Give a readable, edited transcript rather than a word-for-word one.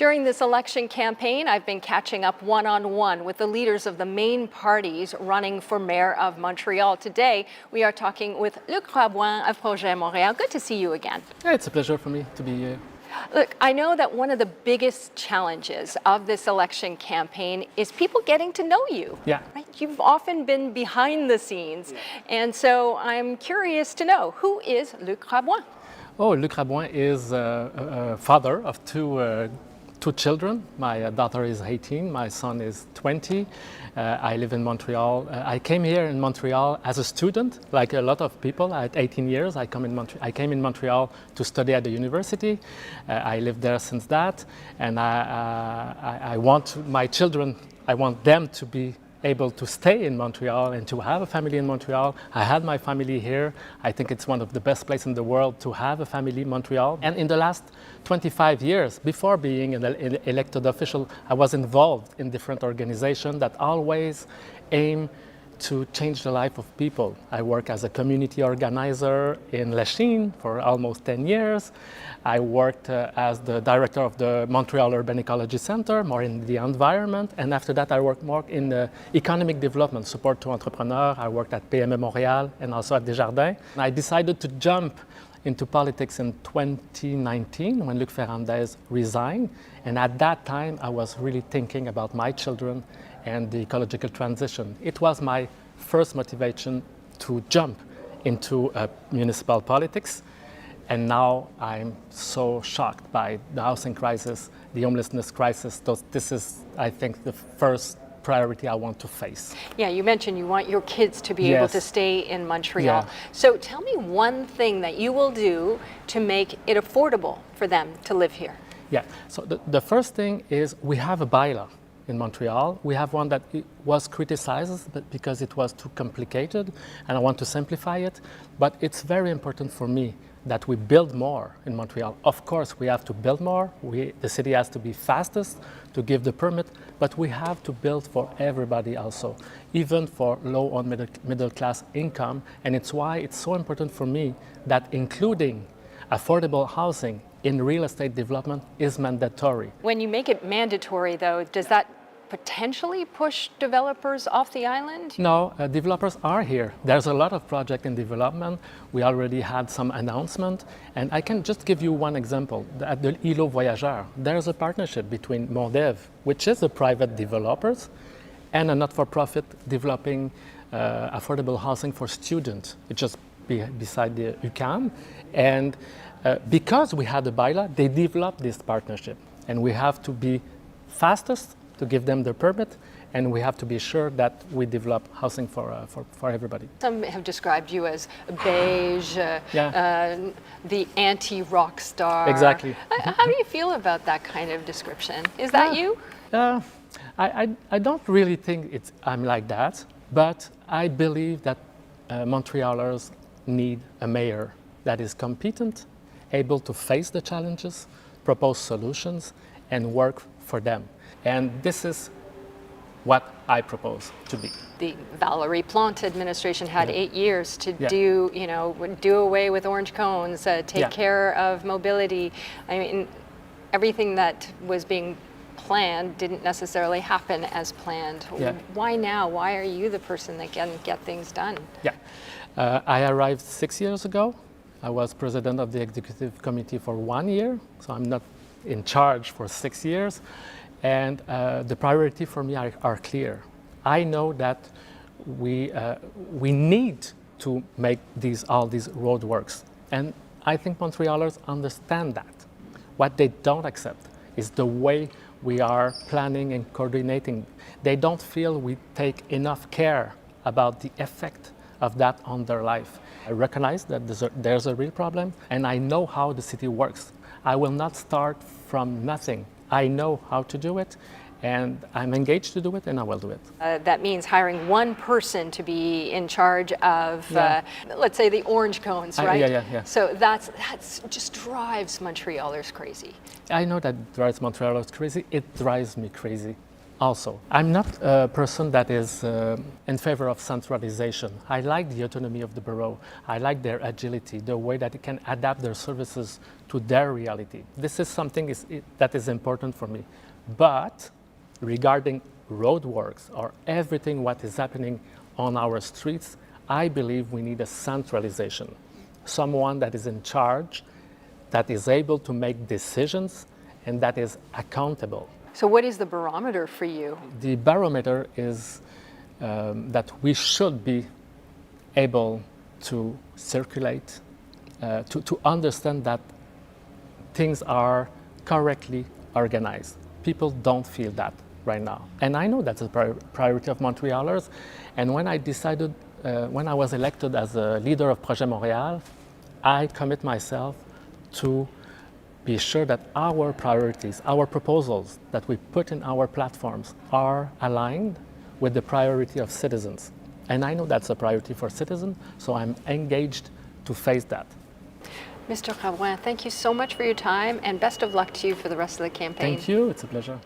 During this election campaign, I've been catching up one-on-one with the leaders of the main parties running for mayor of Montreal. Today, we are talking with Luc Rabouin of Projet Montréal. Good to see you again. Yeah, it's a pleasure for me to be here. Look, I know that one of the biggest challenges of this election campaign is people getting to know you. Yeah. Right? You've often been behind the scenes. And so I'm curious to know, who is Luc Rabouin? Oh, Luc Rabouin is a father of two children. My daughter is 18, my son is 20. I live in Montreal. I came here in Montreal as a student, like a lot of people. At 18 years, I came in Montreal to study at the university. I lived there since that, and I want my children, I want them to be able to stay in Montreal and to have a family in Montreal. I had my family here. I think it's one of the best places in the world to have a family in Montreal. And in the last 25 years, before being an elected official, I was involved in different organizations that always aim to change the life of people. I work as a community organizer in Lachine for almost 10 years. I worked as the director of the Montreal Urban Ecology Center, more in the environment. And after that, I worked more in the economic development, support to entrepreneurs. I worked at PME Montréal and also at Desjardins. And I decided to jump into politics in 2019 when Luc Ferrandez resigned. And at that time, I was really thinking about my children and the ecological transition. It was my first motivation to jump into municipal politics. And now I'm so shocked by the housing crisis, the homelessness crisis. This is, I think, the first priority I want to face. Yeah, you mentioned you want your kids to be able to stay in Montreal. Yeah. So tell me one thing that you will do to make it affordable for them to live here. Yeah, so the first thing is we have a bylaw in Montreal. We have one that was criticized because it was too complicated, and I want to simplify it. But it's very important for me that we build more in Montreal. Of course, we have to build more. The city has to be fastest to give the permit, but we have to build for everybody also, even for low and middle class income. And it's why it's so important for me that including affordable housing in real estate development is mandatory. When you make it mandatory, though, does that potentially push developers off the island? No, developers are here. There's a lot of projects in development. We already had some announcement, and I can just give you one example. At the Îlot Voyageurs, there's a partnership between Mondev, which is a private developers, and a not-for-profit developing affordable housing for students. It's just beside the UQAM. And because we had a bylaw, they developed this partnership, and we have to be fastest to give them the permit, and we have to be sure that we develop housing for everybody. Some have described you as beige, the anti-rock star. Exactly. How do you feel about that kind of description? Is that you? I don't really think I'm like that, but I believe that Montrealers need a mayor that is competent, able to face the challenges, propose solutions, and work for them. And this is what I propose to be. The Valérie Plante administration had 8 years to do away with orange cones, take care of mobility. I mean, everything that was being planned didn't necessarily happen as planned. Yeah. Why now? Why are you the person that can get things done? Yeah, I arrived 6 years ago. I was president of the executive committee for 1 year, so I'm not in charge for 6 years. And the priority for me are clear. I know that we need to make all these roadworks. And I think Montrealers understand that. What they don't accept is the way we are planning and coordinating. They don't feel we take enough care about the effect of that on their life. I recognize that there's a real problem, and I know how the city works. I will not start from nothing. I know how to do it, and I'm engaged to do it, and I will do it. That means hiring one person to be in charge of, let's say, the orange cones, right? Yeah. So that's just drives Montrealers crazy. I know that drives Montrealers crazy. It drives me crazy. also. I'm not a person that is in favor of centralization. I like the autonomy of the borough. I like their agility, the way that it can adapt their services to their reality. This is something that is important for me. But regarding roadworks or everything what is happening on our streets, I believe we need a centralization. Someone that is in charge, that is able to make decisions, and that is accountable. So what is the barometer for you? The barometer is that we should be able to circulate, to understand that things are correctly organized. People don't feel that right now. And I know that's a priority of Montrealers. And when I decided, when I was elected as a leader of Projet Montréal, I commit myself to be sure that our priorities, our proposals that we put in our platforms are aligned with the priority of citizens. And I know that's a priority for citizens, so I'm engaged to face that. Mr. Rabouin, thank you so much for your time and best of luck to you for the rest of the campaign. Thank you, it's a pleasure.